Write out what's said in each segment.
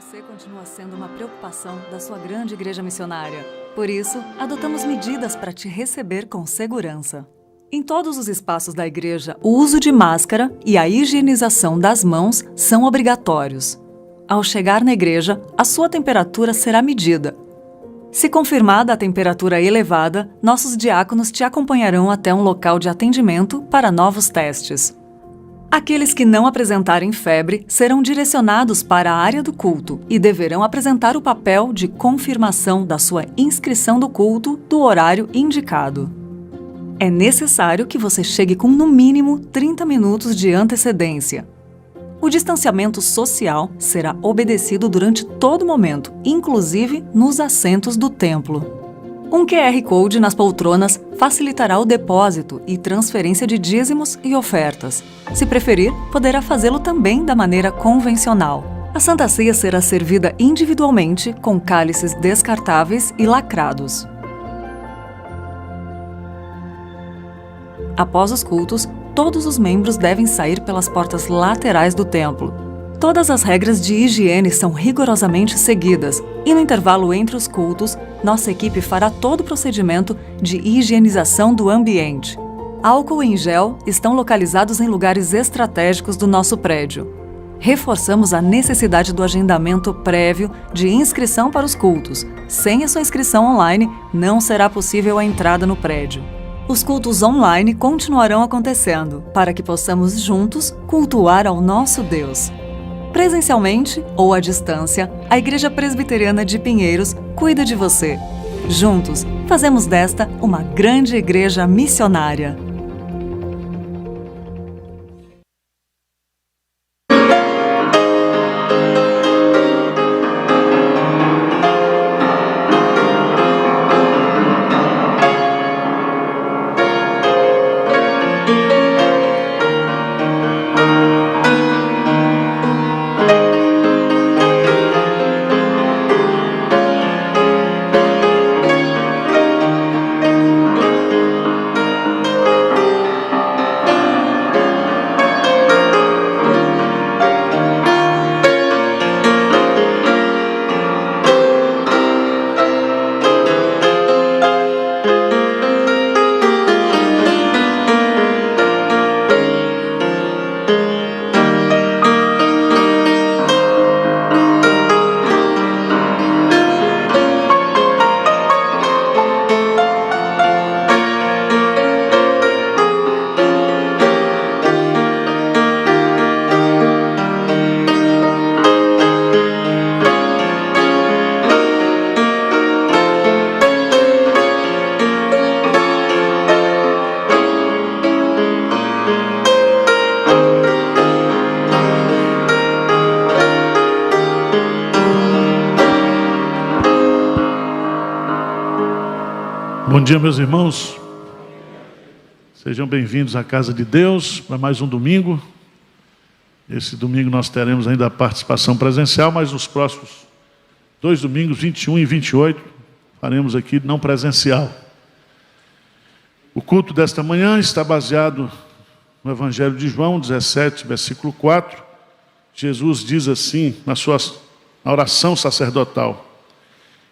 Você continua sendo uma preocupação da sua grande igreja missionária. Por isso, adotamos medidas para te receber com segurança. Em todos os espaços da igreja, o uso de máscara e a higienização das mãos são obrigatórios. Ao chegar na igreja, a sua temperatura será medida. Se confirmada a temperatura elevada, nossos diáconos te acompanharão até um local de atendimento para novos testes. Aqueles que não apresentarem febre serão direcionados para a área do culto e deverão apresentar o papel de confirmação da sua inscrição do culto do horário indicado. É necessário que você chegue com no mínimo 30 minutos de antecedência. O distanciamento social será obedecido durante todo momento, inclusive nos assentos do templo. Um QR Code nas poltronas facilitará o depósito e transferência de dízimos e ofertas. Se preferir, poderá fazê-lo também da maneira convencional. A Santa Ceia será servida individualmente, com cálices descartáveis e lacrados. Após os cultos, todos os membros devem sair pelas portas laterais do templo. Todas as regras de higiene são rigorosamente seguidas e no intervalo entre os cultos, nossa equipe fará todo o procedimento de higienização do ambiente. Álcool em gel estão localizados em lugares estratégicos do nosso prédio. Reforçamos a necessidade do agendamento prévio de inscrição para os cultos. Sem a sua inscrição online, não será possível a entrada no prédio. Os cultos online continuarão acontecendo, para que possamos juntos cultuar ao nosso Deus. Presencialmente ou à distância, a Igreja Presbiteriana de Pinheiros cuida de você. Juntos, fazemos desta uma grande igreja missionária. Bom dia, meus irmãos. Sejam bem-vindos à casa de Deus para mais um domingo. Esse domingo nós teremos ainda a participação presencial, mas nos próximos 2 domingos, 21 e 28, faremos aqui não presencial. O culto desta manhã está baseado no Evangelho de João 17, versículo 4. Jesus diz assim na oração sacerdotal: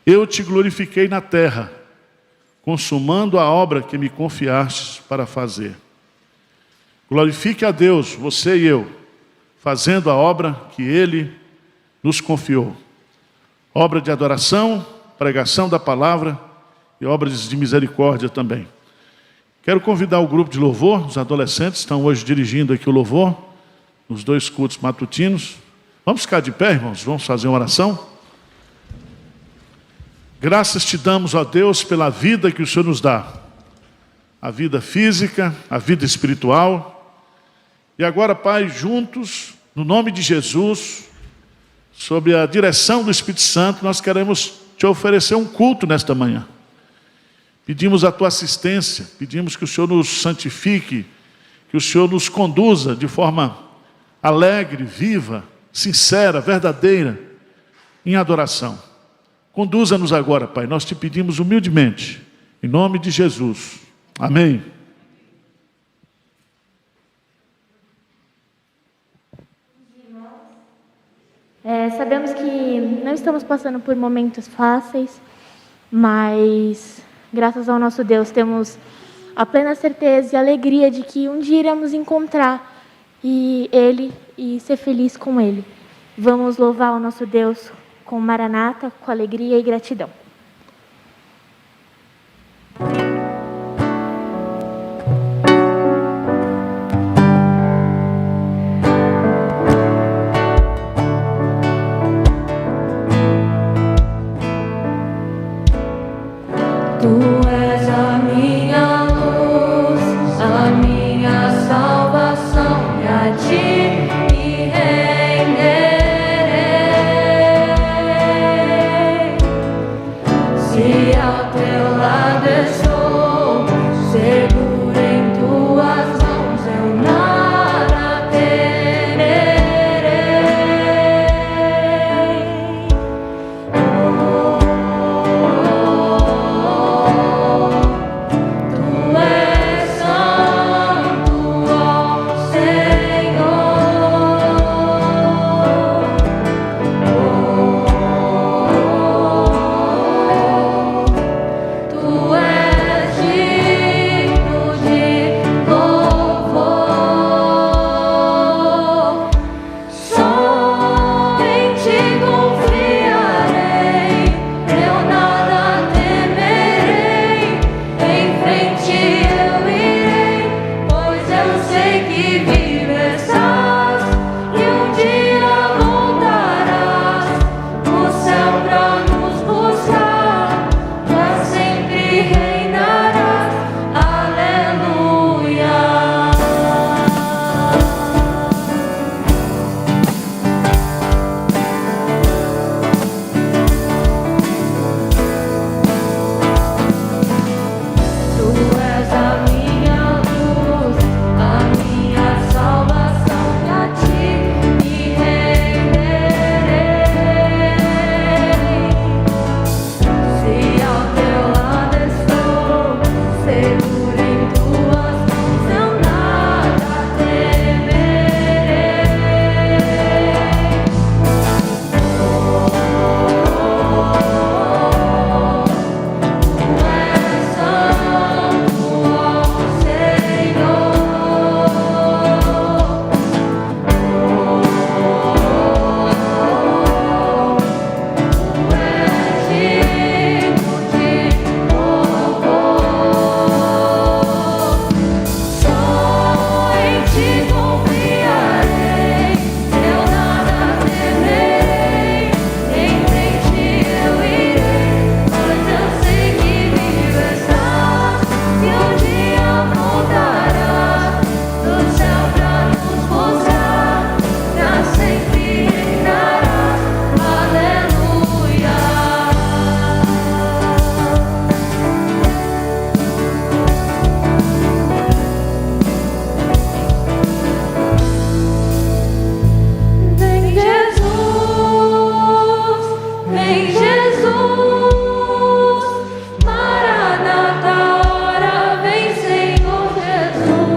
Eu te glorifiquei na terra, consumando a obra que me confiastes para fazer. Glorifique a Deus, você e eu, fazendo a obra que Ele nos confiou. Obra de adoração, pregação da palavra e obras de misericórdia também. Quero convidar o grupo de louvor, os adolescentes estão hoje dirigindo aqui o louvor, nos 2 cultos matutinos. Vamos ficar de pé, irmãos, vamos fazer uma oração? Graças te damos, ó Deus, pela vida que o Senhor nos dá. A vida física, a vida espiritual. E agora, Pai, juntos, no nome de Jesus, sob a direção do Espírito Santo, nós queremos te oferecer um culto nesta manhã. Pedimos a tua assistência, pedimos que o Senhor nos santifique, que o Senhor nos conduza de forma alegre, viva, sincera, verdadeira, em adoração. Conduza-nos agora, Pai, nós te pedimos humildemente, em nome de Jesus. Amém. Sabemos que não estamos passando por momentos fáceis, mas graças ao nosso Deus temos a plena certeza e alegria de que um dia iremos encontrar Ele e ser feliz com Ele. Vamos louvar o nosso Deus com maranata, com alegria e gratidão. Tu és a minha luz, a minha salvação, e a ti me renderei. Se ao teu lado estou, seguro em tuas mãos, eu nada temerei. Tu és santo, ó Senhor. Tu és digno de louvor. Só em ti confiarei, eu nada temerei. Em frente eu irei, pois eu sei que vivo estás e um dia voltarás no céu pra nos buscar, pra sempre reinarás. Aleluia. Tu és a minha luz, a minha salvação, e a ti me renderei. Se ao teu lado estou, seguro em tuas mãos, eu nada temerei. Tu és santo, ó Senhor. Tu és digno de louvor. Só em ti confiarei, eu nada temerei. Em frente eu irei, pois eu sei que vivo estás e um dia voltarás do céu pra nos buscar, pra sempre reinarás. Aleluia. Vem Jesus, vem Jesus, Maranata, hora vem Senhor Jesus.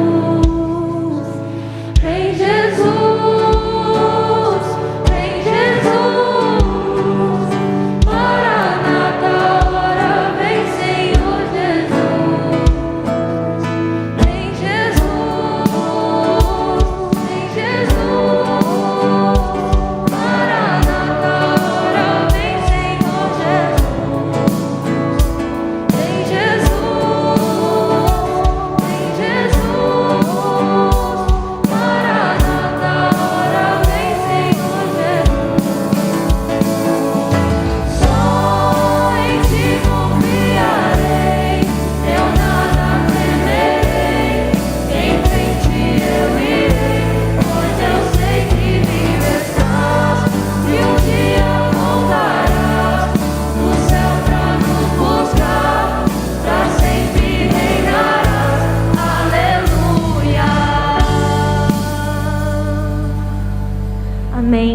Vem Jesus, vem Jesus, Maranata, hora vem Senhor Jesus. Vem Jesus, vem Jesus, Maranata, hora vem Senhor Jesus. Vem Jesus, vem Jesus, Maranata, hora vem Senhor Jesus. Só em ti confiarei, eu nada temerei. Em frente eu irei, pois eu sei que vivo estás e um dia voltarás no céu pra nos buscar, pra sempre reinarás. Aleluia. Amém.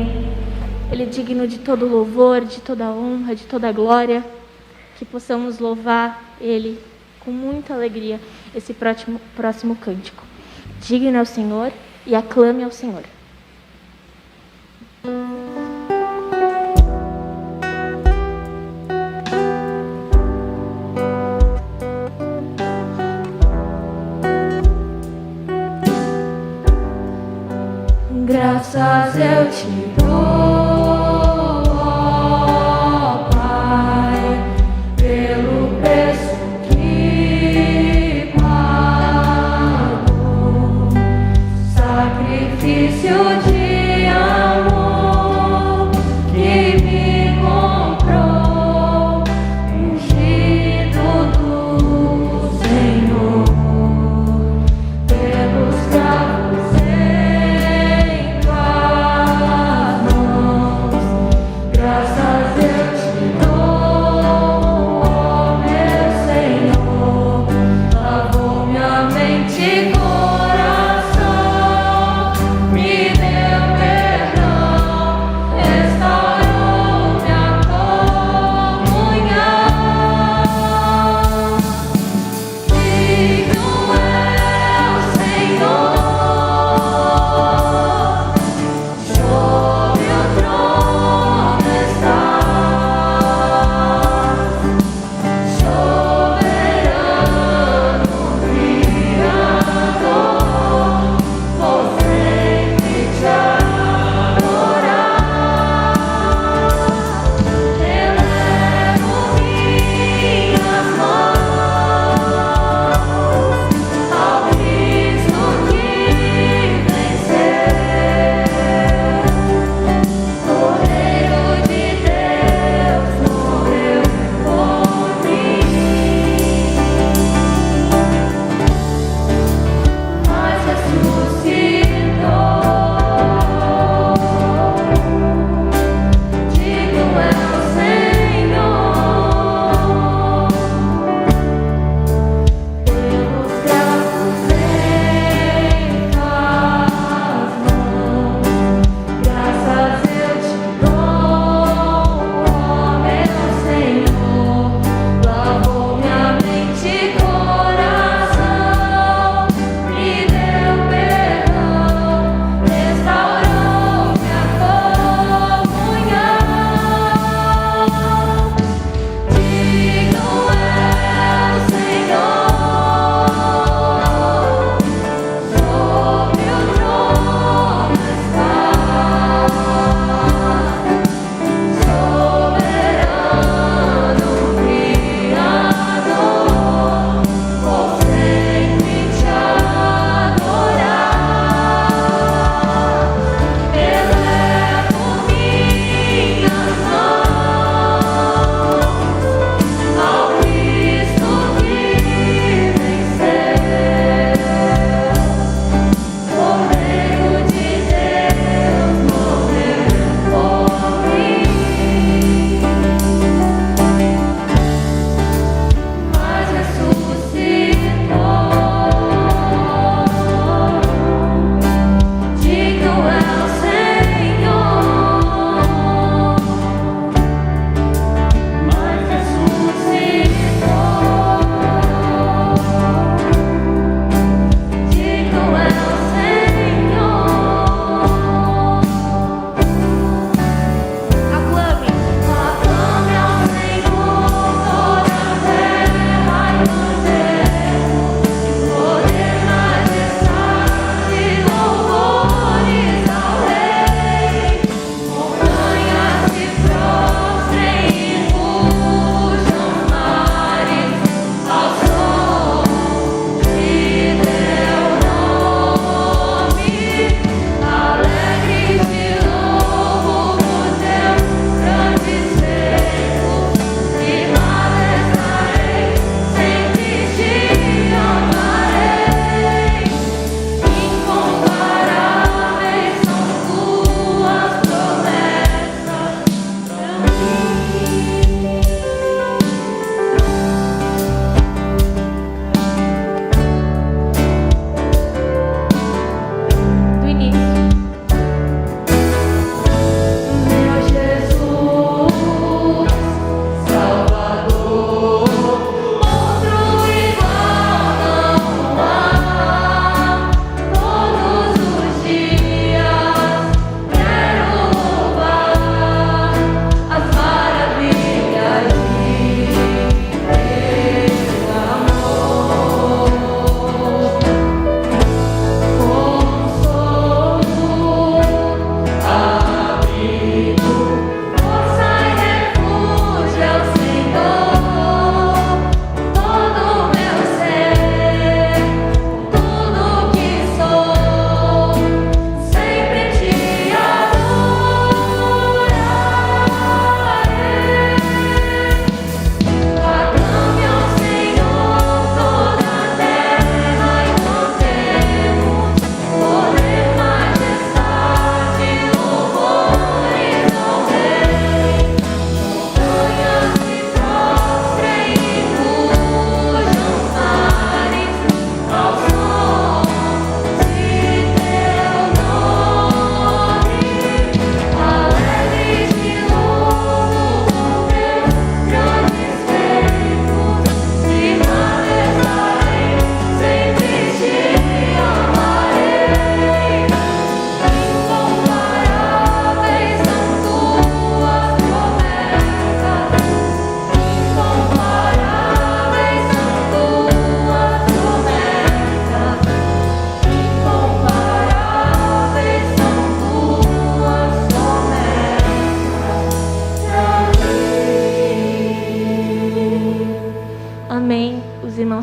Ele é digno de todo louvor, de toda honra, de toda glória. Que possamos louvar Ele com muita alegria esse próximo cântico. Digno é o Senhor e aclame ao Senhor.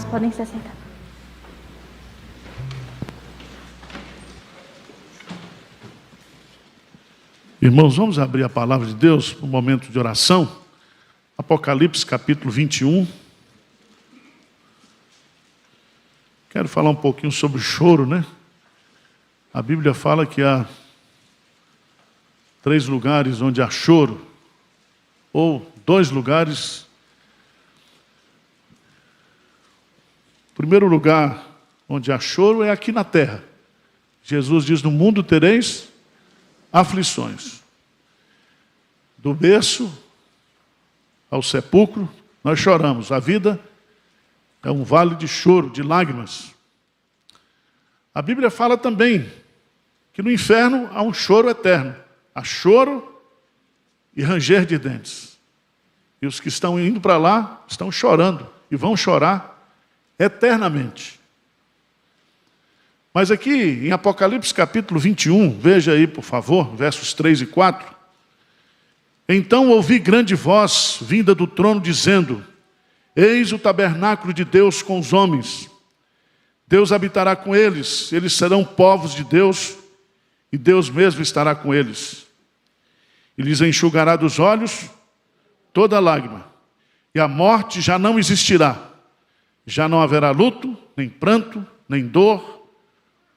irmãos podem se assentar. Irmãos, vamos abrir a palavra de Deus para um momento de oração. Apocalipse capítulo 21. Quero falar um pouquinho sobre o choro, né? A Bíblia fala que há 3 lugares onde há choro, ou 2 lugares. O primeiro lugar onde há choro é aqui na terra. Jesus diz: no mundo tereis aflições. Do berço ao sepulcro, nós choramos. A vida é um vale de choro, de lágrimas. A Bíblia fala também que no inferno há um choro eterno. Há choro e ranger de dentes. E os que estão indo para lá estão chorando e vão chorar eternamente. Mas aqui em Apocalipse capítulo 21, veja aí por favor, versos 3 e 4. Então ouvi grande voz vinda do trono dizendo: eis o tabernáculo de Deus com os homens. Deus habitará com eles, eles serão povos de Deus, e Deus mesmo estará com eles. E lhes enxugará dos olhos toda lágrima, e a morte já não existirá. Já não haverá luto, nem pranto, nem dor,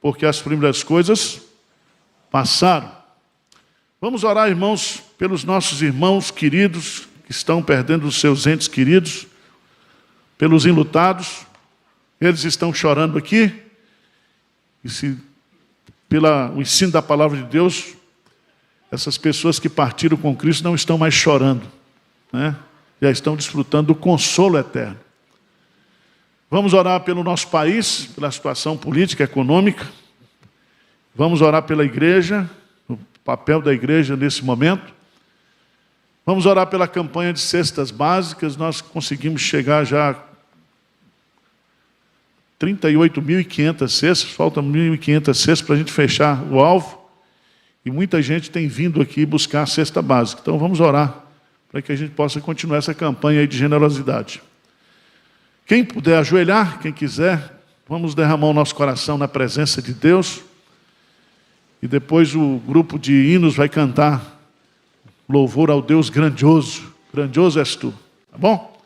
porque as primeiras coisas passaram. Vamos orar, irmãos, pelos nossos irmãos queridos que estão perdendo os seus entes queridos, pelos enlutados. Eles estão chorando aqui, e se pelo ensino da palavra de Deus, essas pessoas que partiram com Cristo não estão mais chorando, né? Já estão desfrutando do consolo eterno. Vamos orar pelo nosso país, pela situação política, econômica. Vamos orar pela igreja, o papel da igreja nesse momento. Vamos orar pela campanha de cestas básicas. Nós conseguimos chegar já a 38.500 cestas, faltam 1.500 cestas para a gente fechar o alvo. E muita gente tem vindo aqui buscar a cesta básica. Então vamos orar para que a gente possa continuar essa campanha aí de generosidade. Quem puder ajoelhar, quem quiser, vamos derramar o nosso coração na presença de Deus. E depois o grupo de hinos vai cantar louvor ao Deus grandioso. Grandioso és tu. Tá bom?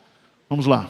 Vamos lá.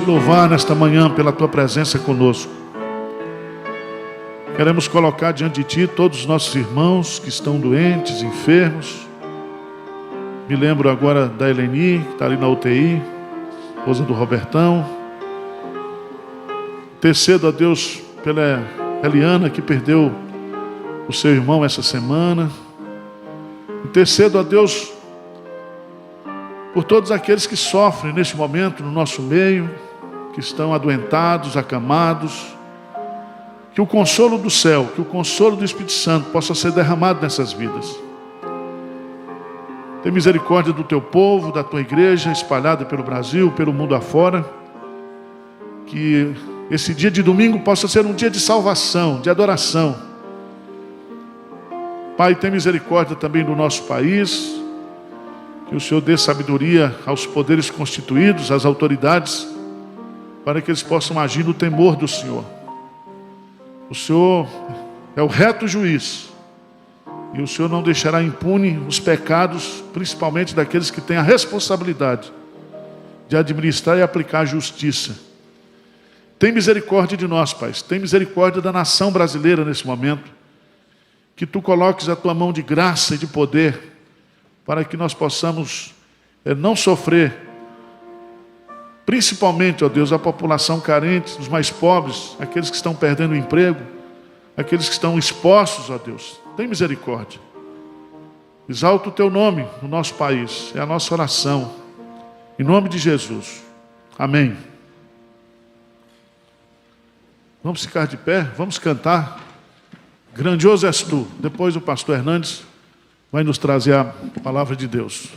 Louvar nesta manhã pela tua presença conosco. Queremos colocar diante de ti todos os nossos irmãos que estão doentes, enfermos. Me lembro agora da Eleni, que está ali na UTI, esposa do Robertão. Intercedo a Deus pela Eliana, que perdeu o seu irmão essa semana. Intercedo a Deus por todos aqueles que sofrem neste momento no nosso meio, que estão adoentados, acamados. Que o consolo do céu, que o consolo do Espírito Santo possa ser derramado nessas vidas. Tem misericórdia do teu povo, da tua igreja espalhada pelo Brasil, pelo mundo afora. Que esse dia de domingo possa ser um dia de salvação, de adoração. Pai, tem misericórdia também do nosso país. Que o Senhor dê sabedoria aos poderes constituídos, às autoridades, para que eles possam agir no temor do Senhor. O Senhor é o reto juiz. E o Senhor não deixará impune os pecados, principalmente daqueles que têm a responsabilidade de administrar e aplicar a justiça. Tem misericórdia de nós, Pai. Tem misericórdia da nação brasileira nesse momento. Que Tu coloques a Tua mão de graça e de poder para que nós possamos não sofrer, principalmente, ó Deus, a população carente, os mais pobres, aqueles que estão perdendo o emprego, aqueles que estão expostos, ó Deus. Tem misericórdia. Exalta o Teu nome no nosso país. É a nossa oração. Em nome de Jesus. Amém. Vamos ficar de pé, vamos cantar. Grandioso és Tu. Depois o pastor Hernandes vai nos trazer a palavra de Deus.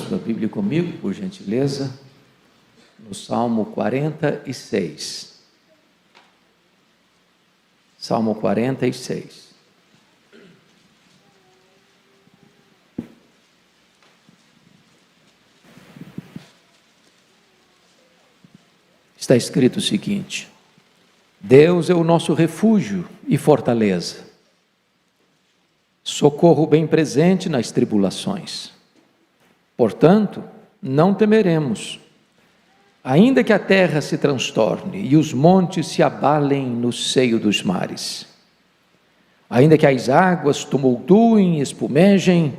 sua Bíblia comigo, por gentileza, no Salmo 46. Salmo 46. Está escrito o seguinte: Deus é o nosso refúgio e fortaleza, socorro bem presente nas tribulações. Portanto, não temeremos, ainda que a terra se transtorne e os montes se abalem no seio dos mares, ainda que as águas tumultuem e espumejem,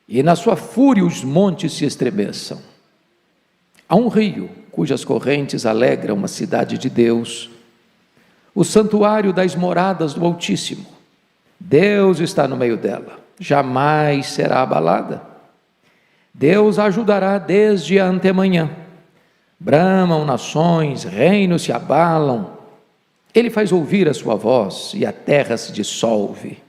e na sua fúria os montes se estremeçam. Há um rio cujas correntes alegram a cidade de Deus, o santuário das moradas do Altíssimo. Deus está no meio dela, jamais será abalada. Deus a ajudará desde a antemanhã. Bramam nações, reinos se abalam. Ele faz ouvir a sua voz e a terra se dissolve.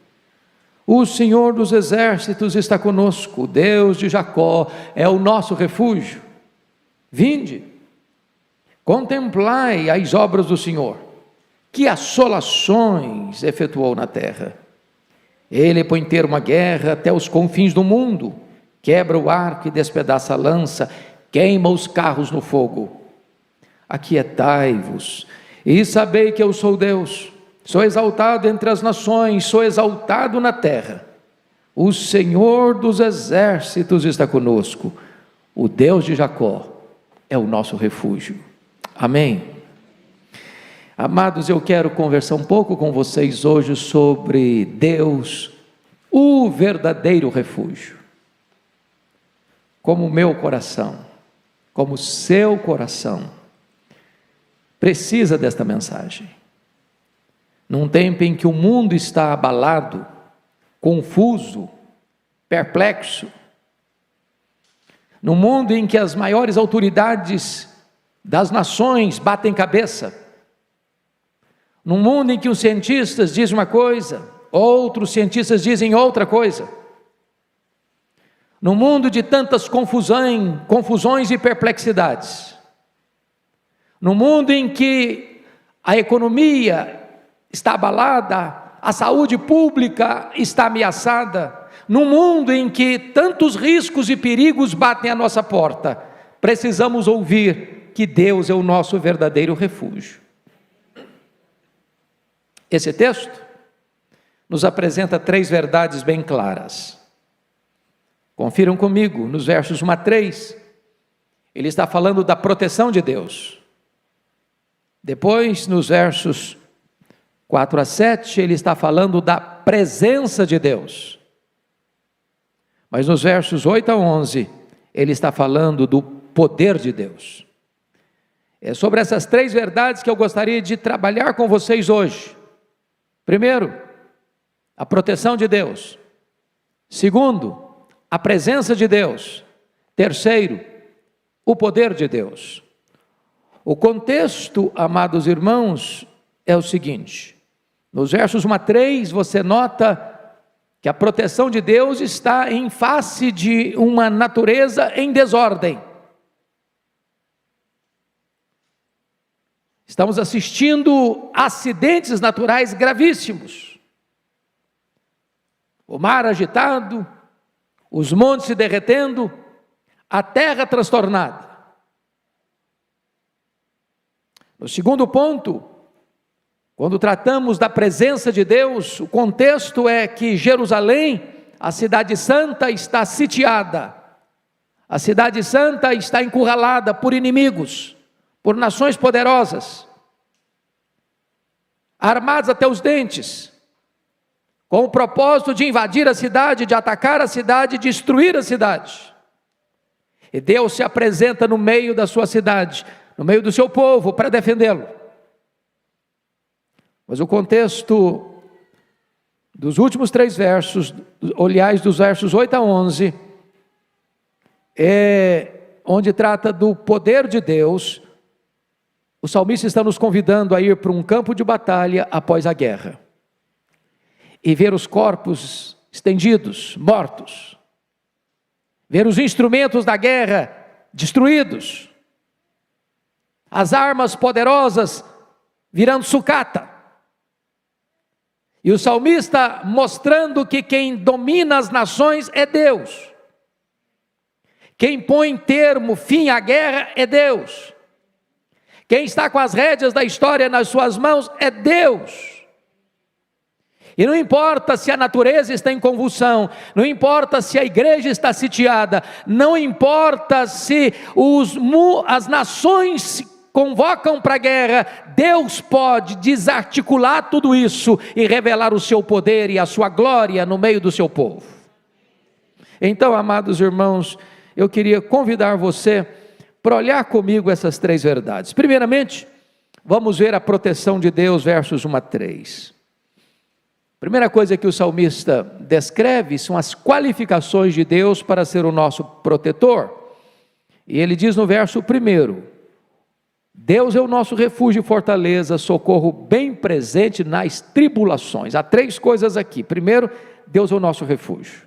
O Senhor dos exércitos está conosco, o Deus de Jacó é o nosso refúgio. Vinde, contemplai as obras do Senhor, que assolações efetuou na terra. Ele põe termo à guerra até os confins do mundo, quebra o arco e despedaça a lança, queima os carros no fogo. Aquietai-vos e sabei que eu sou Deus, sou exaltado entre as nações, sou exaltado na terra. O Senhor dos exércitos está conosco, o Deus de Jacó é o nosso refúgio. Amém. Amados, eu quero conversar um pouco com vocês hoje sobre Deus, o verdadeiro refúgio. Como o meu coração, como o seu coração, precisa desta mensagem. Num tempo em que o mundo está abalado, confuso, perplexo, num mundo em que as maiores autoridades das nações batem cabeça, num mundo em que os cientistas dizem uma coisa, outros cientistas dizem outra coisa, num mundo de tantas confusões e perplexidades, num mundo em que a economia está abalada, a saúde pública está ameaçada, num mundo em que tantos riscos e perigos batem à nossa porta, precisamos ouvir que Deus é o nosso verdadeiro refúgio. Esse texto nos apresenta 3 verdades bem claras. Confiram comigo, nos versos 1 a 3, ele está falando da proteção de Deus. Depois, nos versos 4 a 7, ele está falando da presença de Deus. Mas nos versos 8 a 11, ele está falando do poder de Deus. É sobre essas 3 verdades que eu gostaria de trabalhar com vocês hoje. Primeiro, a proteção de Deus. Segundo, a presença de Deus. Terceiro, o poder de Deus. O contexto, amados irmãos, é o seguinte: nos versos 1 a 3, você nota que a proteção de Deus está em face de uma natureza em desordem. Estamos assistindo acidentes naturais gravíssimos. O mar agitado, os montes se derretendo, a terra transtornada. No segundo ponto, quando tratamos da presença de Deus, o contexto é que Jerusalém, a cidade santa, está sitiada. A cidade santa está encurralada por inimigos, por nações poderosas, armados até os dentes, com o propósito de invadir a cidade, de atacar a cidade, de destruir a cidade. E Deus se apresenta no meio da sua cidade, no meio do seu povo, para defendê-lo. Mas o contexto dos últimos 3 versos, aliás, dos versos 8 a 11, é onde trata do poder de Deus. O salmista está nos convidando a ir para um campo de batalha após a guerra e ver os corpos estendidos, mortos, ver os instrumentos da guerra destruídos, as armas poderosas virando sucata. E o salmista mostrando que quem domina as nações é Deus. Quem põe termo, fim à guerra é Deus. Quem está com as rédeas da história nas suas mãos é Deus. E não importa se a natureza está em convulsão, não importa se a igreja está sitiada, não importa se as nações se convocam para a guerra, Deus pode desarticular tudo isso e revelar o seu poder e a sua glória no meio do seu povo. Então, amados irmãos, eu queria convidar você para olhar comigo essas três verdades. Primeiramente, vamos ver a proteção de Deus, versos 1 a 3. Primeira coisa que o salmista descreve são as qualificações de Deus para ser o nosso protetor. E ele diz no verso 1: Deus é o nosso refúgio e fortaleza, socorro bem presente nas tribulações. Há três coisas aqui. Primeiro, Deus é o nosso refúgio.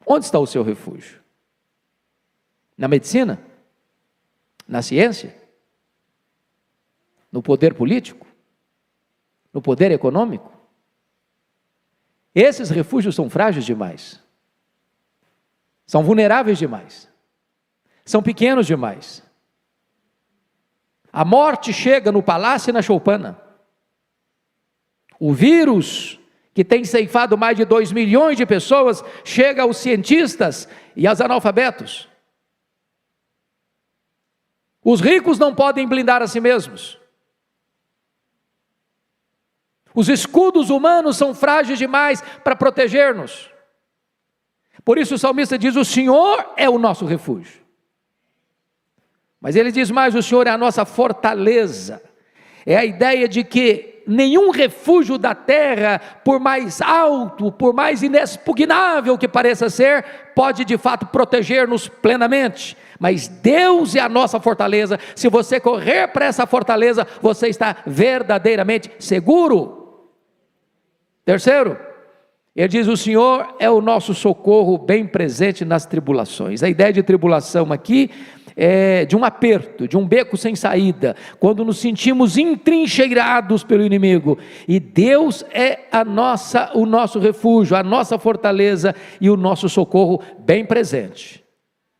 Onde está o seu refúgio? Na medicina? Na ciência? No poder político? No poder econômico? Esses refúgios são frágeis demais, são vulneráveis demais, são pequenos demais. A morte chega no palácio e na choupana. O vírus, que tem ceifado mais de 2 milhões de pessoas, chega aos cientistas e aos analfabetos. Os ricos não podem blindar a si mesmos. Os escudos humanos são frágeis demais para proteger-nos. Por isso o salmista diz: o Senhor é o nosso refúgio. Mas ele diz mais: o Senhor é a nossa fortaleza. É a ideia de que nenhum refúgio da terra, por mais alto, por mais inexpugnável que pareça ser, pode de fato proteger-nos plenamente. Mas Deus é a nossa fortaleza. Se você correr para essa fortaleza, você está verdadeiramente seguro. Terceiro, ele diz: o Senhor é o nosso socorro bem presente nas tribulações. A ideia de tribulação aqui é de um aperto, de um beco sem saída, quando nos sentimos entrincheirados pelo inimigo. E Deus é o nosso refúgio, a nossa fortaleza e o nosso socorro bem presente.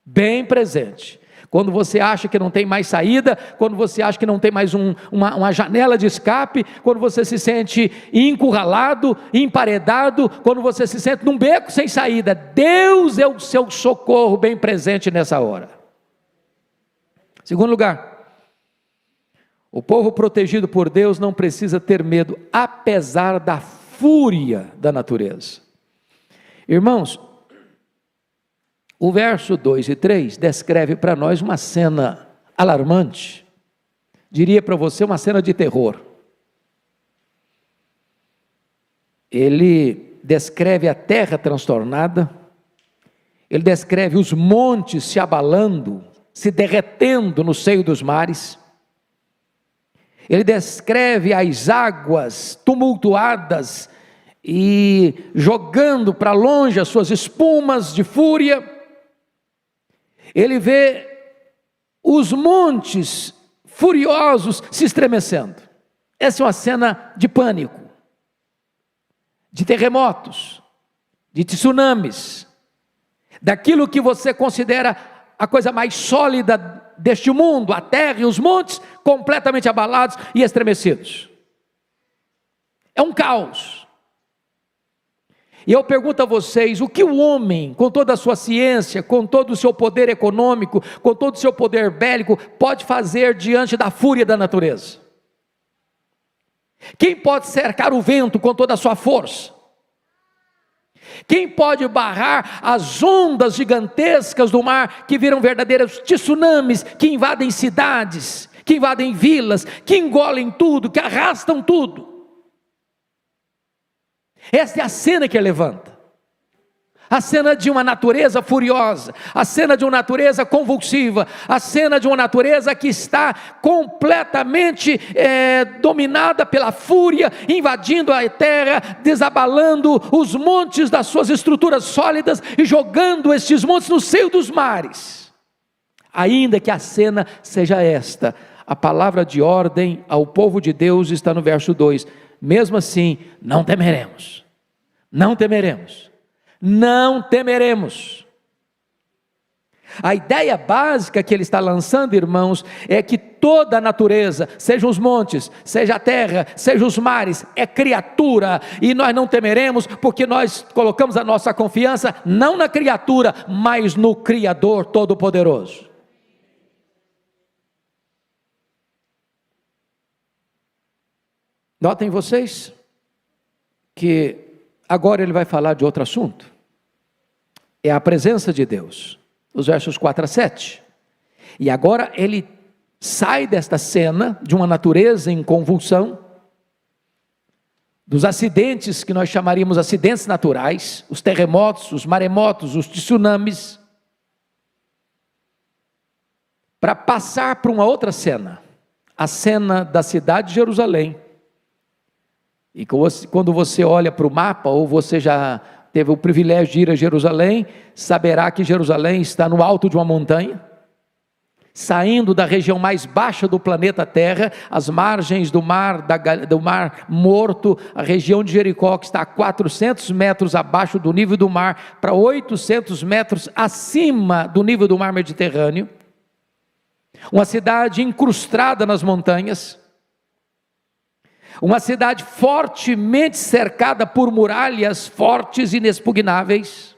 Bem presente. Quando você acha que não tem mais saída, quando você acha que não tem mais uma janela de escape, quando você se sente encurralado, emparedado, quando você se sente num beco sem saída, Deus é o seu socorro bem presente nessa hora. Segundo lugar, o povo protegido por Deus não precisa ter medo, apesar da fúria da natureza. Irmãos, o verso 2 e 3 descreve para nós uma cena alarmante, diria para você uma cena de terror. Ele descreve a terra transtornada, ele descreve os montes se abalando, se derretendo no seio dos mares, ele descreve as águas tumultuadas e jogando para longe as suas espumas de fúria. Ele vê os montes furiosos se estremecendo. Essa é uma cena de pânico, de terremotos, de tsunamis, daquilo que você considera a coisa mais sólida deste mundo, a terra e os montes completamente abalados e estremecidos. É um caos. E eu pergunto a vocês: o que o homem, com toda a sua ciência, com todo o seu poder econômico, com todo o seu poder bélico, pode fazer diante da fúria da natureza? Quem pode cercar o vento com toda a sua força? Quem pode barrar as ondas gigantescas do mar, que viram verdadeiros tsunamis, que invadem cidades, que invadem vilas, que engolem tudo, que arrastam tudo? Esta é a cena que ele levanta. A cena de uma natureza furiosa, a cena de uma natureza convulsiva, a cena de uma natureza que está completamente dominada pela fúria, invadindo a terra, desabalando os montes das suas estruturas sólidas e jogando estes montes no seio dos mares. Ainda que a cena seja esta, a palavra de ordem ao povo de Deus está no verso 2. Mesmo assim, não temeremos, não temeremos. Não temeremos. A ideia básica que ele está lançando, irmãos, é que toda a natureza, seja os montes, seja a terra, seja os mares, é criatura, e nós não temeremos porque nós colocamos a nossa confiança não na criatura, mas no Criador Todo-Poderoso. Notem vocês que agora ele vai falar de outro assunto. É a presença de Deus, os versos 4 a 7. E agora ele sai desta cena de uma natureza em convulsão, dos acidentes que nós chamaríamos acidentes naturais, os terremotos, os maremotos, os tsunamis, para passar para uma outra cena, a cena da cidade de Jerusalém. E quando você olha para o mapa, ou você já teve o privilégio de ir a Jerusalém, saberá que Jerusalém está no alto de uma montanha, saindo da região mais baixa do planeta Terra, as margens do mar Morto, a região de Jericó, que está a 400 metros abaixo do nível do mar, para 800 metros acima do nível do mar Mediterrâneo, uma cidade incrustada nas montanhas, uma cidade fortemente cercada por muralhas fortes e inexpugnáveis.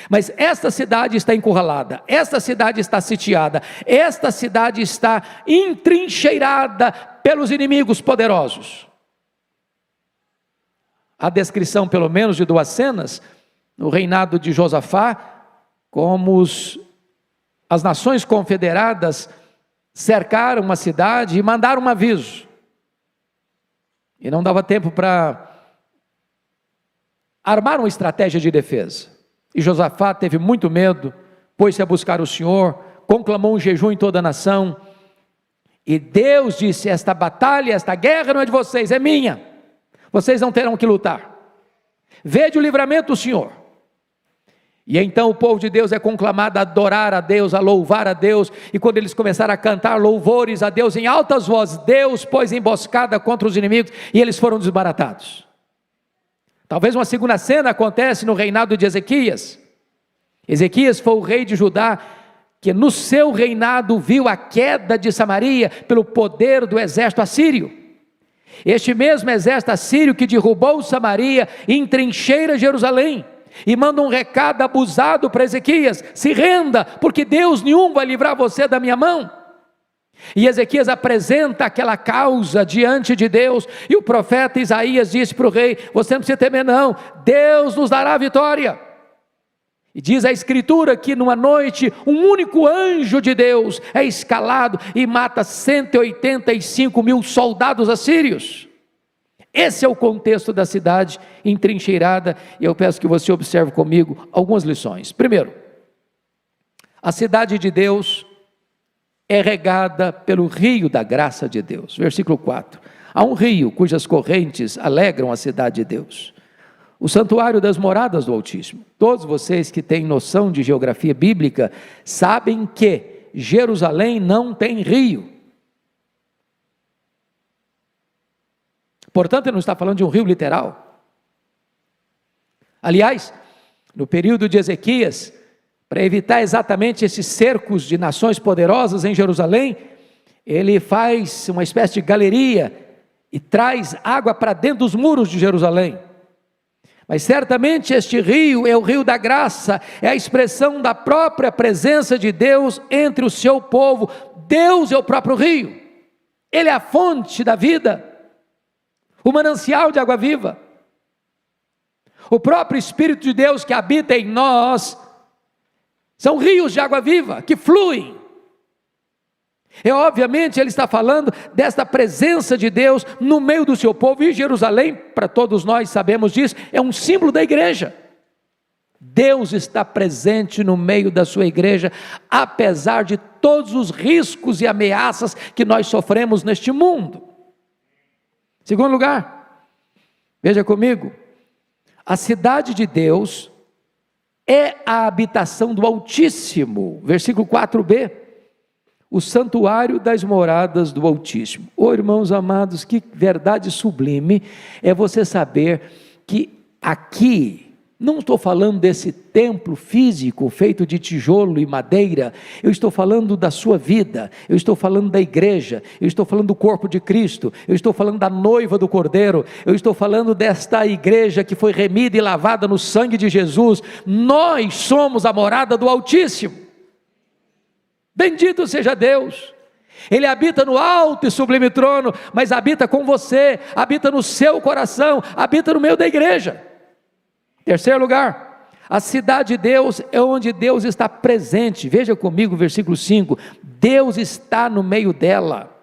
Mas esta cidade está encurralada, esta cidade está sitiada, esta cidade está entrincheirada pelos inimigos poderosos. A descrição, pelo menos, de duas cenas, no reinado de Josafá, como as nações confederadas cercaram uma cidade e mandaram um aviso. E não dava tempo para armar uma estratégia de defesa. E Josafá teve muito medo, pôs-se a buscar o Senhor, conclamou um jejum em toda a nação. E Deus disse: esta batalha, esta guerra não é de vocês, é minha. Vocês não terão que lutar. Vede o livramento do Senhor. E então o povo de Deus é conclamado a adorar a Deus, a louvar a Deus, e quando eles começaram a cantar louvores a Deus em altas vozes, Deus pôs emboscada contra os inimigos, e eles foram desbaratados. Talvez uma segunda cena acontece no reinado de Ezequias. Ezequias foi o rei de Judá, que no seu reinado viu a queda de Samaria, pelo poder do exército assírio. Este mesmo exército assírio que derrubou Samaria, entrincheira Jerusalém, e manda um recado abusado para Ezequias: se renda, porque Deus nenhum vai livrar você da minha mão. E Ezequias apresenta aquela causa diante de Deus, e o profeta Isaías disse para o rei: você não precisa temer não, Deus nos dará a vitória. E diz a escritura que numa noite, um único anjo de Deus é escalado e mata 185 mil soldados assírios. Esse é o contexto da cidade entrincheirada, e eu peço que você observe comigo algumas lições. Primeiro, a cidade de Deus é regada pelo rio da graça de Deus. Versículo 4. Há um rio cujas correntes alegram a cidade de Deus, o santuário das moradas do Altíssimo. Todos vocês que têm noção de geografia bíblica sabem que Jerusalém não tem rio. Portanto, ele não está falando de um rio literal. Aliás, no período de Ezequias, para evitar exatamente esses cercos de nações poderosas em Jerusalém, ele faz uma espécie de galeria e traz água para dentro dos muros de Jerusalém. Mas certamente este rio é o rio da graça, é a expressão da própria presença de Deus entre o seu povo. Deus é o próprio rio, ele é a fonte da vida, o manancial de água viva. O próprio Espírito de Deus que habita em nós são rios de água viva que fluem. Obviamente ele está falando desta presença de Deus no meio do seu povo, e Jerusalém, para todos nós sabemos disso, é um símbolo da igreja. Deus está presente no meio da sua igreja, apesar de todos os riscos e ameaças que nós sofremos neste mundo. Segundo lugar, veja comigo, a cidade de Deus é a habitação do Altíssimo, versículo 4b, o santuário das moradas do Altíssimo. Oh, irmãos amados, que verdade sublime é você saber que aqui, não estou falando desse templo físico feito de tijolo e madeira, eu estou falando da sua vida, eu estou falando da igreja, eu estou falando do corpo de Cristo, eu estou falando da noiva do Cordeiro, eu estou falando desta igreja que foi remida e lavada no sangue de Jesus. Nós somos a morada do Altíssimo. Bendito seja Deus. Ele habita no alto e sublime trono, mas habita com você, habita no seu coração, habita no meio da igreja. Terceiro lugar, a cidade de Deus é onde Deus está presente. Veja comigo o versículo 5, Deus está no meio dela.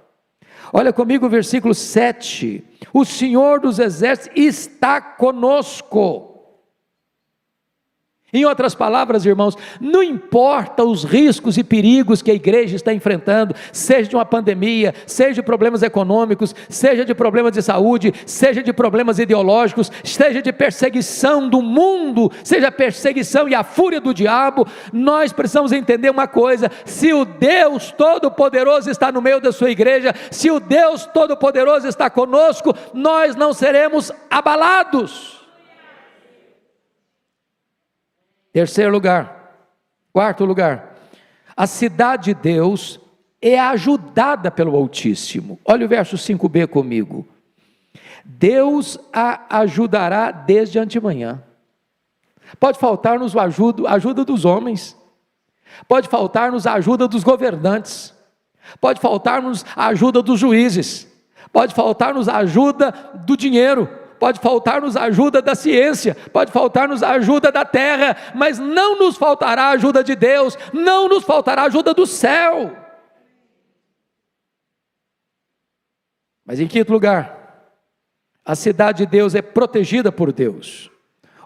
Olha comigo o versículo 7, o Senhor dos exércitos está conosco. Em outras palavras, irmãos, não importa os riscos e perigos que a igreja está enfrentando, seja de uma pandemia, seja de problemas econômicos, seja de problemas de saúde, seja de problemas ideológicos, seja de perseguição do mundo, seja a perseguição e a fúria do diabo, nós precisamos entender uma coisa: se o Deus Todo-Poderoso está no meio da sua igreja, se o Deus Todo-Poderoso está conosco, nós não seremos abalados. Terceiro lugar, quarto lugar, a cidade de Deus é ajudada pelo Altíssimo. Olha o verso 5b comigo. Deus a ajudará desde antemanhã. Pode faltar-nos a ajuda dos homens, pode faltar-nos a ajuda dos governantes, pode faltar-nos a ajuda dos juízes, pode faltar-nos a ajuda do dinheiro, pode faltar-nos a ajuda da ciência, pode faltar-nos a ajuda da terra, mas não nos faltará a ajuda de Deus, não nos faltará a ajuda do céu. Mas em quinto lugar, a cidade de Deus é protegida por Deus.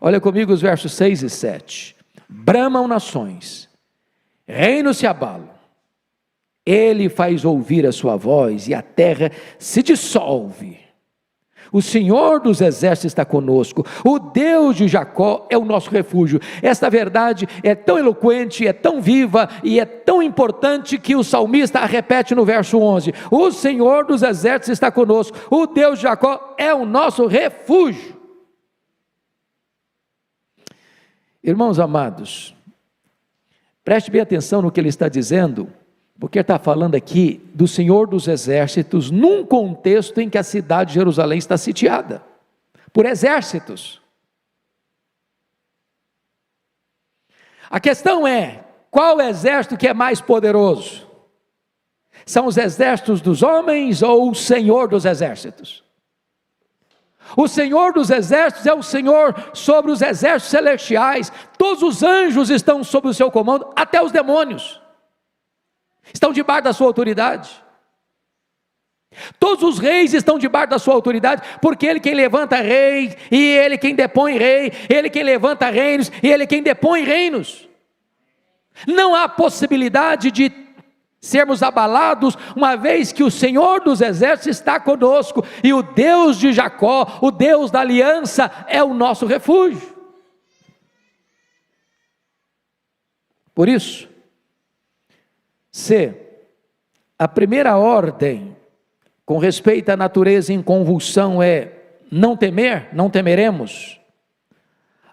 Olha comigo os versos 6 e 7. Bramam nações, reinos se abalam, Ele faz ouvir a sua voz e a terra se dissolve. O Senhor dos exércitos está conosco, o Deus de Jacó é o nosso refúgio. Esta verdade é tão eloquente, é tão viva e é tão importante que o salmista a repete no verso 11: o Senhor dos exércitos está conosco, o Deus de Jacó é o nosso refúgio. Irmãos amados, preste bem atenção no que ele está dizendo, porque está falando aqui do Senhor dos exércitos, num contexto em que a cidade de Jerusalém está sitiada por exércitos. A questão é, qual exército que é mais poderoso? São os exércitos dos homens ou o Senhor dos exércitos? O Senhor dos exércitos é o Senhor sobre os exércitos celestiais, todos os anjos estão sob o seu comando, até os demônios estão debaixo da sua autoridade. Todos os reis estão debaixo da sua autoridade, porque Ele quem levanta reis, e Ele quem depõe rei, Ele quem levanta reinos, e Ele quem depõe reinos. Não há possibilidade de sermos abalados, uma vez que o Senhor dos exércitos está conosco, e o Deus de Jacó, o Deus da aliança, é o nosso refúgio. Por isso, se a primeira ordem com respeito à natureza em convulsão é não temer, não temeremos,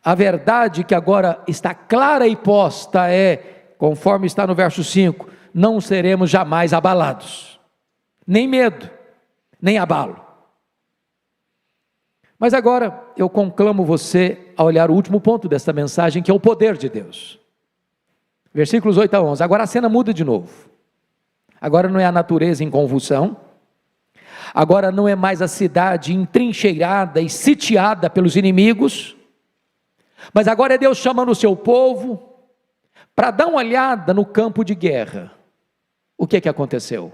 a verdade que agora está clara e posta é, conforme está no verso 5, não seremos jamais abalados, nem medo, nem abalo. Mas agora eu conclamo você a olhar o último ponto desta mensagem, que é o poder de Deus. Versículos 8 a 11, agora a cena muda de novo. Agora não é a natureza em convulsão, agora não é mais a cidade entrincheirada e sitiada pelos inimigos, mas agora é Deus chamando o seu povo para dar uma olhada no campo de guerra. O que aconteceu?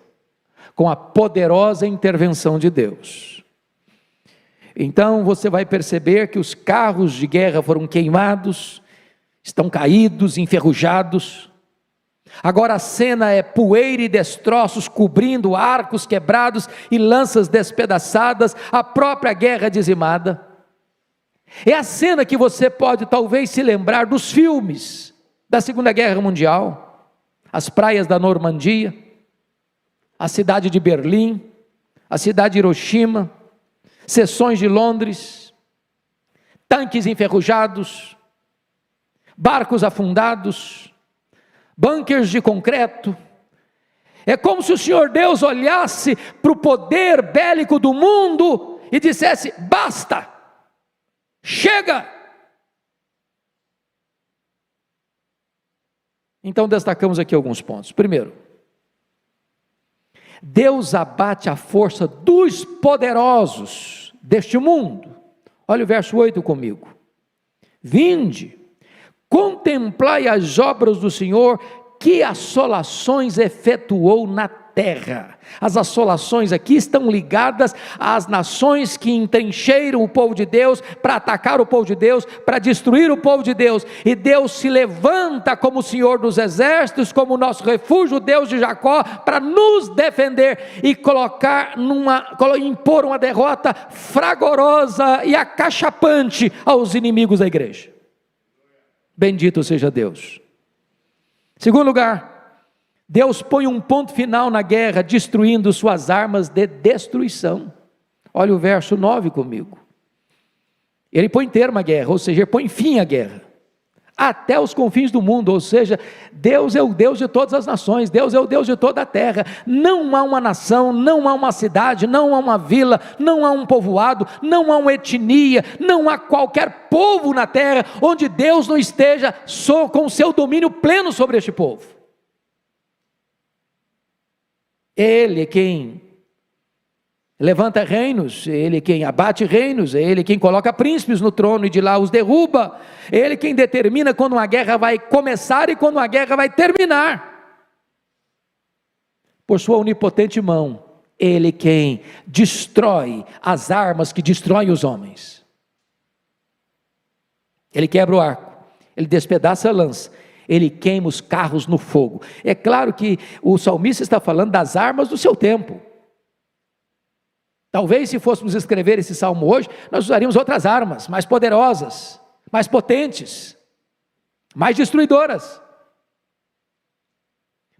Com a poderosa intervenção de Deus. Então você vai perceber que os carros de guerra foram queimados, estão caídos, enferrujados. Agora a cena é poeira e destroços cobrindo arcos quebrados e lanças despedaçadas, a própria guerra dizimada. É a cena que você pode talvez se lembrar dos filmes da Segunda Guerra Mundial, as praias da Normandia, a cidade de Berlim, a cidade de Hiroshima, seções de Londres, tanques enferrujados, barcos afundados, bunkers de concreto. É como se o Senhor Deus olhasse para o poder bélico do mundo e dissesse: basta, chega. Então destacamos aqui alguns pontos. Primeiro, Deus abate a força dos poderosos deste mundo. Olha o verso 8 comigo. Vinde, contemplai as obras do Senhor, que assolações efetuou na terra. As assolações aqui estão ligadas às nações que entrincheiram o povo de Deus, para atacar o povo de Deus, para destruir o povo de Deus, e Deus se levanta como o Senhor dos exércitos, como o nosso refúgio, o Deus de Jacó, para nos defender e impor uma derrota fragorosa e acachapante aos inimigos da igreja. Bendito seja Deus. Segundo lugar, Deus põe um ponto final na guerra, destruindo suas armas de destruição. Olha o verso 9 comigo. Ele põe termo à guerra, ou seja, ele põe fim à guerra, até os confins do mundo, ou seja, Deus é o Deus de todas as nações, Deus é o Deus de toda a terra. Não há uma nação, não há uma cidade, não há uma vila, não há um povoado, não há uma etnia, não há qualquer povo na terra onde Deus não esteja com o seu domínio pleno sobre este povo. Ele é quem levanta reinos, Ele é quem abate reinos, Ele é quem coloca príncipes no trono e de lá os derruba, Ele é quem determina quando uma guerra vai começar e quando uma guerra vai terminar. Por sua onipotente mão, Ele é quem destrói as armas que destroem os homens. Ele quebra o arco, Ele despedaça a lança, Ele queima os carros no fogo. É claro que o salmista está falando das armas do seu tempo. Talvez se fôssemos escrever esse salmo hoje, nós usaríamos outras armas, mais poderosas, mais potentes, mais destruidoras.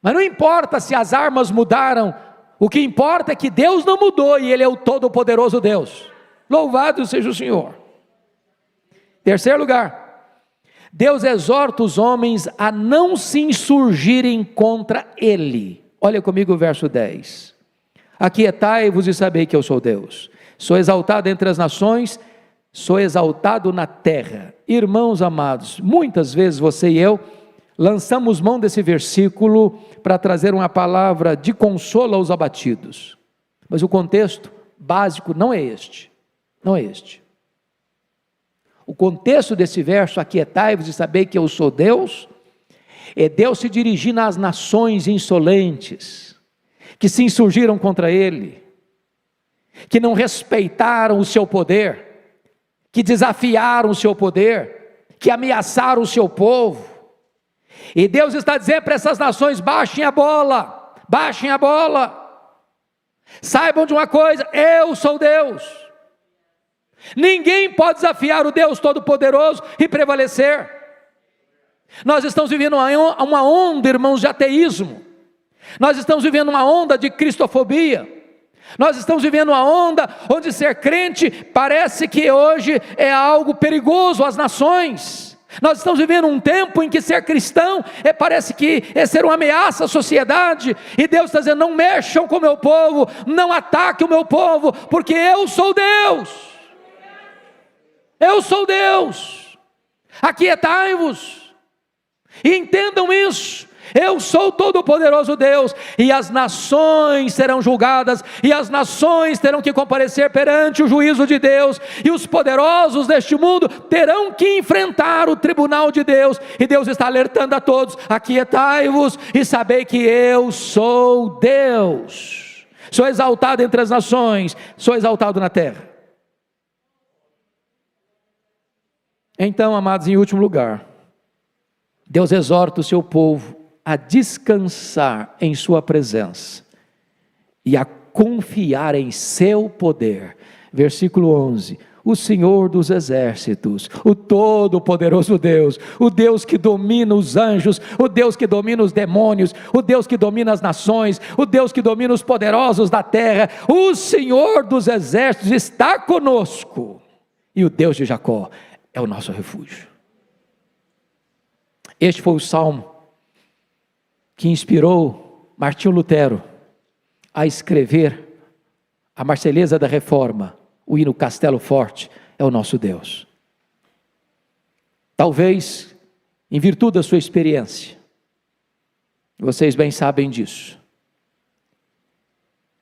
Mas não importa se as armas mudaram, o que importa é que Deus não mudou e Ele é o todo-poderoso Deus. Louvado seja o Senhor. Terceiro lugar, Deus exorta os homens a não se insurgirem contra Ele. Olha comigo o verso 10. Aquietai-vos e sabei que eu sou Deus. Sou exaltado entre as nações, sou exaltado na terra. Irmãos amados, muitas vezes você e eu lançamos mão desse versículo para trazer uma palavra de consolo aos abatidos. Mas o contexto básico não é este. Não é este. O contexto desse verso, aquietai-vos e sabei que eu sou Deus, é Deus se dirigindo às nações insolentes, que se insurgiram contra Ele, que não respeitaram o seu poder, que desafiaram o seu poder, que ameaçaram o seu povo. E Deus está dizendo para essas nações: baixem a bola, baixem a bola. Saibam de uma coisa, eu sou Deus. Ninguém pode desafiar o Deus Todo-Poderoso e prevalecer. Nós estamos vivendo uma onda, irmãos, de ateísmo. Nós estamos vivendo uma onda de cristofobia. Nós estamos vivendo uma onda onde ser crente parece que hoje é algo perigoso às nações. Nós estamos vivendo um tempo em que ser cristão parece que é ser uma ameaça à sociedade. E Deus está dizendo: não mexam com o meu povo, não ataquem o meu povo, porque eu sou Deus. Eu sou Deus. Aquietai-vos e entendam isso. Eu sou todo-poderoso Deus, e as nações serão julgadas, e as nações terão que comparecer perante o juízo de Deus, e os poderosos deste mundo terão que enfrentar o tribunal de Deus. E Deus está alertando a todos: aquietai-vos e sabei que eu sou Deus. Sou exaltado entre as nações, sou exaltado na terra. Então, amados, em último lugar, Deus exorta o seu povo a descansar em sua presença e a confiar em seu poder. Versículo 11: o Senhor dos exércitos, o todo-poderoso Deus, o Deus que domina os anjos, o Deus que domina os demônios, o Deus que domina as nações, o Deus que domina os poderosos da terra, o Senhor dos exércitos está conosco, e o Deus de Jacó é o nosso refúgio. Este foi o salmo que inspirou Martinho Lutero a escrever a Marselhesa da Reforma, o hino Castelo Forte é o nosso Deus. Talvez, em virtude da sua experiência, vocês bem sabem disso,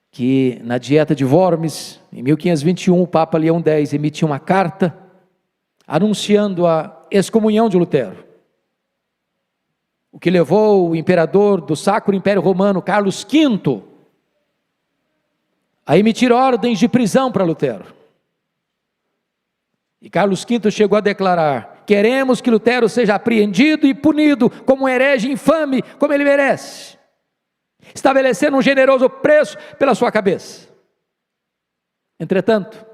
que na Dieta de Worms, em 1521, o Papa Leão X emitiu uma carta anunciando a excomunhão de Lutero, o que levou o imperador do Sacro Império Romano, Carlos V, a emitir ordens de prisão para Lutero. E Carlos V chegou a declarar: queremos que Lutero seja apreendido e punido como um herege infame, como ele merece, estabelecendo um generoso preço pela sua cabeça. Entretanto,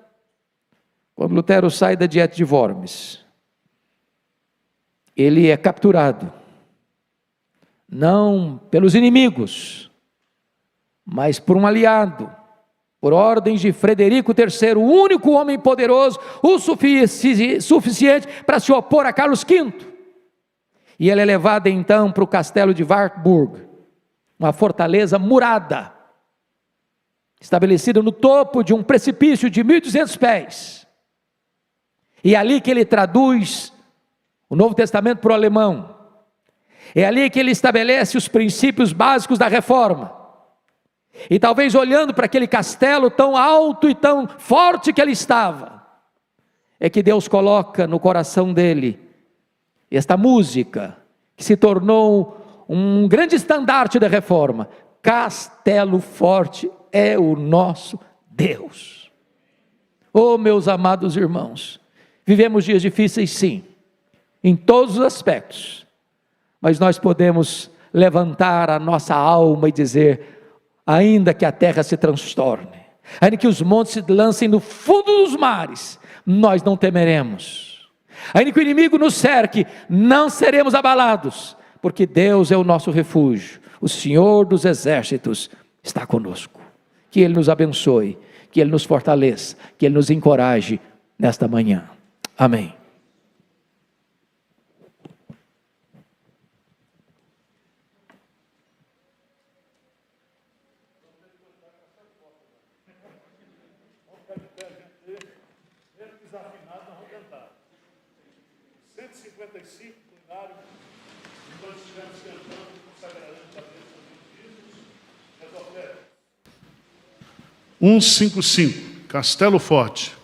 quando Lutero sai da Dieta de Worms, ele é capturado, não pelos inimigos, mas por um aliado, por ordens de Frederico III, o único homem poderoso, o suficiente para se opor a Carlos V. E ele é levado então para o castelo de Wartburg, uma fortaleza murada, estabelecida no topo de um precipício de 1.200 pés. E é ali que ele traduz o Novo Testamento para o alemão. É ali que ele estabelece os princípios básicos da reforma. E talvez olhando para aquele castelo tão alto e tão forte que ele estava, é que Deus coloca no coração dele esta música, que se tornou um grande estandarte da reforma: Castelo Forte é o nosso Deus. Oh, meus amados irmãos, vivemos dias difíceis sim, em todos os aspectos, mas nós podemos levantar a nossa alma e dizer: ainda que a terra se transtorne, ainda que os montes se lancem no fundo dos mares, nós não temeremos. Ainda que o inimigo nos cerque, não seremos abalados, porque Deus é o nosso refúgio, o Senhor dos exércitos está conosco. Que Ele nos abençoe, que Ele nos fortaleça, que Ele nos encoraje nesta manhã. Amém. Desafinado, nós vamos cantar. 155, plenário, nós estivemos cantando, consagrando a Deus sobre os dízimos, 155, Castelo Forte.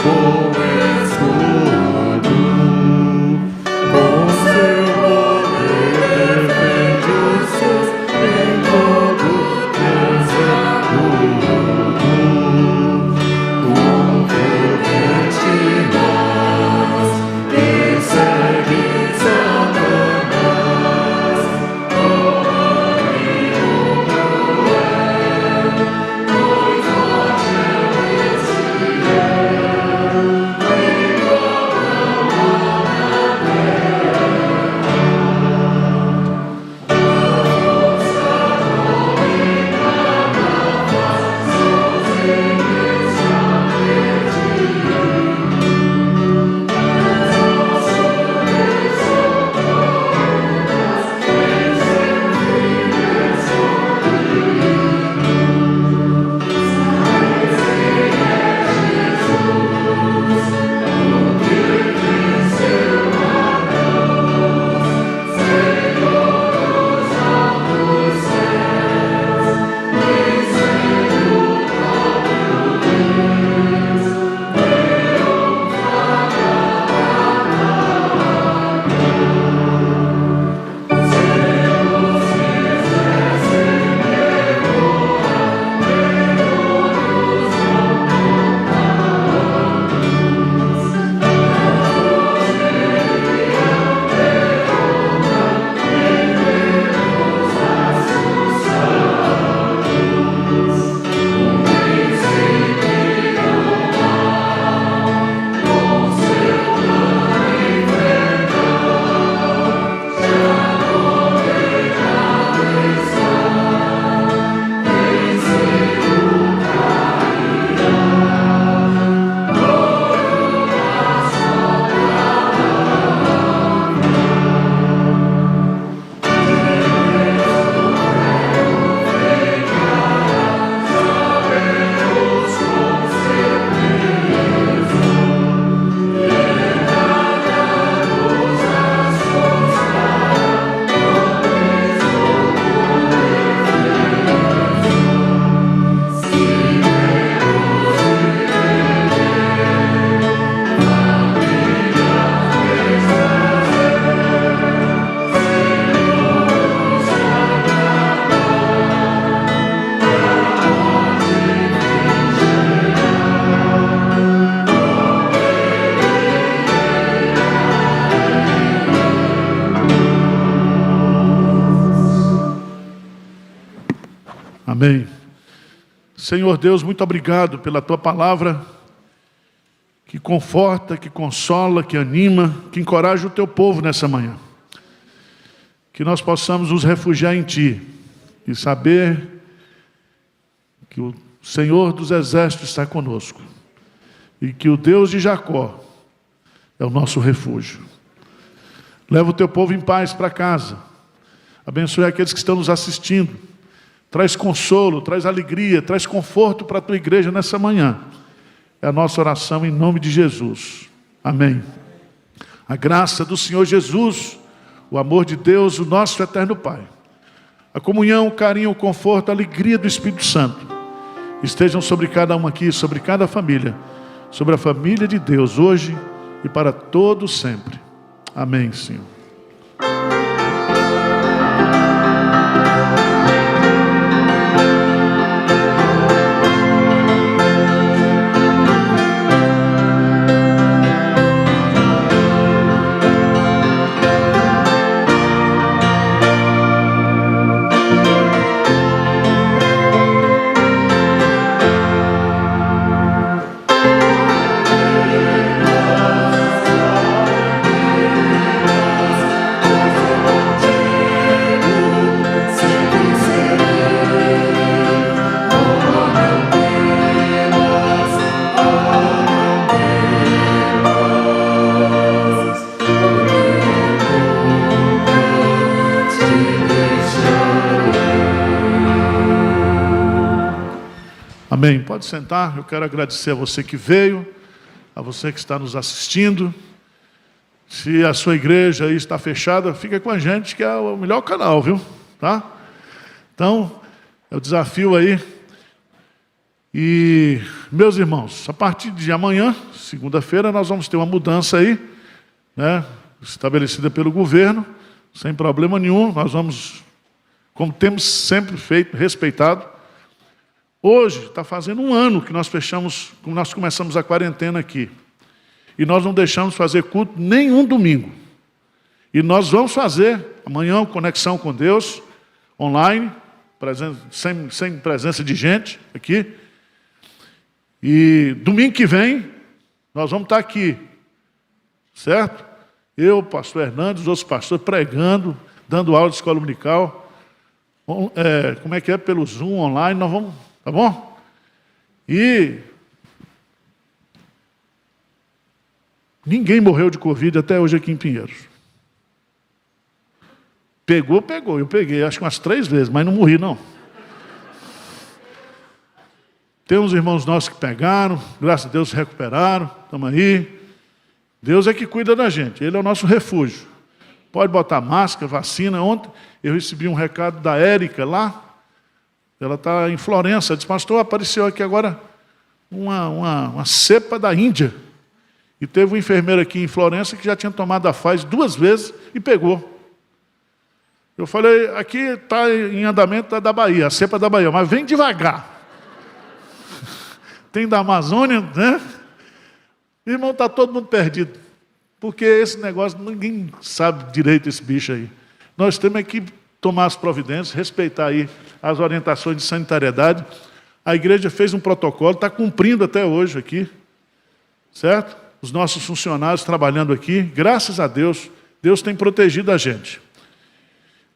Bom és tu. Amém. Senhor Deus, muito obrigado pela Tua palavra, que conforta, que consola, que anima, que encoraja o Teu povo nessa manhã. Que nós possamos nos refugiar em Ti e saber que o Senhor dos Exércitos está conosco e que o Deus de Jacó é o nosso refúgio. Leva o Teu povo em paz para casa. Abençoe aqueles que estão nos assistindo. Traz consolo, traz alegria, traz conforto para a Tua igreja nessa manhã. É a nossa oração em nome de Jesus. Amém. A graça do Senhor Jesus, o amor de Deus, o nosso eterno Pai, a comunhão, o carinho, o conforto, a alegria do Espírito Santo estejam sobre cada um aqui, sobre cada família, sobre a família de Deus, hoje e para todos sempre. Amém, Senhor. Amém. Pode sentar. Eu quero agradecer a você que veio, a você que está nos assistindo. Se a sua igreja aí está fechada, fica com a gente, que é o melhor canal, viu? Tá? Então, é o desafio aí. E, meus irmãos, a partir de amanhã, segunda-feira, nós vamos ter uma mudança aí, né, estabelecida pelo governo, sem problema nenhum. Nós vamos, como temos sempre feito, respeitado. Hoje está fazendo um ano que nós começamos a quarentena aqui. E nós não deixamos fazer culto nenhum domingo. E nós vamos fazer amanhã Conexão com Deus, online, sem presença de gente aqui. E domingo que vem, nós vamos estar aqui, certo? Eu, pastor Hernandes, os outros pastores pregando, dando aula de escola dominical. Como é que é? Pelo Zoom, online, nós vamos... Tá bom? E ninguém morreu de Covid até hoje aqui em Pinheiros. Pegou. Eu peguei, acho que umas 3 vezes, mas não morri, não. Tem uns irmãos nossos que pegaram, graças a Deus se recuperaram, estamos aí. Deus é que cuida da gente, Ele é o nosso refúgio. Pode botar máscara, vacina. Ontem eu recebi um recado da Érica lá. Ela está em Florença. Disse, pastor, apareceu aqui agora uma cepa da Índia. E teve um enfermeiro aqui em Florença que já tinha tomado a Pfizer 2 vezes e pegou. Eu falei, aqui está em andamento da Bahia, a cepa da Bahia, mas vem devagar. Tem da Amazônia, né? Irmão, está todo mundo perdido. Porque esse negócio, ninguém sabe direito esse bicho aí. Nós temos que tomar as providências, respeitar aí as orientações de sanitariedade. A igreja fez um protocolo, está cumprindo até hoje aqui, certo? Os nossos funcionários trabalhando aqui, graças a Deus, Deus tem protegido a gente.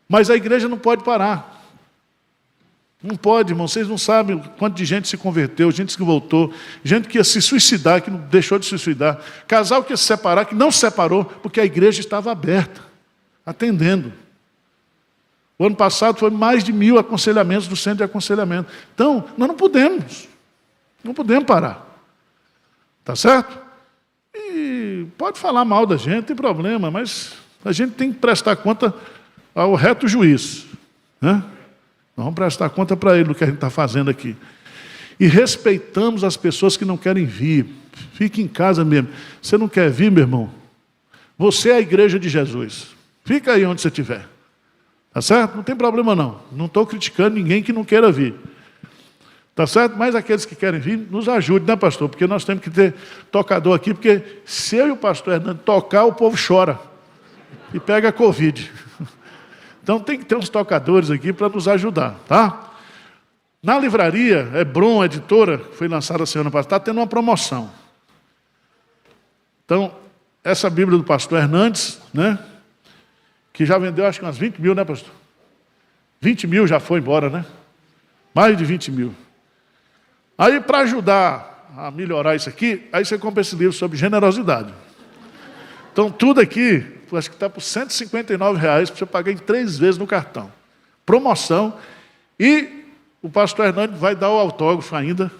Mas a igreja não pode parar. Não pode, irmão, vocês não sabem quanto de gente se converteu, gente que voltou, gente que ia se suicidar, que não deixou de se suicidar, casal que ia se separar, que não se separou, porque a igreja estava aberta, atendendo. O ano passado foi mais de 1000 aconselhamentos do centro de aconselhamento. Então, nós não podemos parar. Tá certo? E pode falar mal da gente, não tem problema, mas a gente tem que prestar conta ao reto juiz, né? Nós vamos prestar conta para ele do que a gente está fazendo aqui. E respeitamos as pessoas que não querem vir. Fique em casa mesmo. Você não quer vir, meu irmão? Você é a igreja de Jesus. Fica aí onde você estiver. Tá certo? Não tem problema não. Não estou criticando ninguém que não queira vir. Tá certo? Mas aqueles que querem vir, nos ajude, né, pastor? Porque nós temos que ter tocador aqui, porque se eu e o pastor Hernando tocar, o povo chora. E pega a Covid. Então tem que ter uns tocadores aqui para nos ajudar, tá? Na livraria, Hebron, editora, que foi lançada a semana passada, está tendo uma promoção. Então, essa Bíblia do pastor Hernandes, né? Que já vendeu acho que umas 20 mil, né, pastor? 20 mil já foi embora, né? Mais de 20 mil. Aí, para ajudar a melhorar isso aqui, aí você compra esse livro sobre generosidade. Então, tudo aqui, acho que está por R$159, para você pagar em 3 vezes no cartão. Promoção. E o pastor Hernandes vai dar o autógrafo ainda,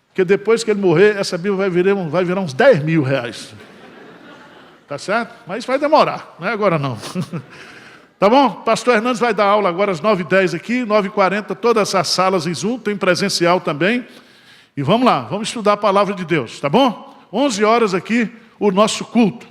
porque depois que ele morrer, essa Bíblia vai virar uns R$10 mil. Tá certo? Mas vai demorar, não é agora não. Tá bom? Pastor Hernandes vai dar aula agora às 9h10 aqui, 9h40, todas as salas em Zoom, tem presencial também. E vamos lá, vamos estudar a palavra de Deus, tá bom? 11 horas aqui, o nosso culto.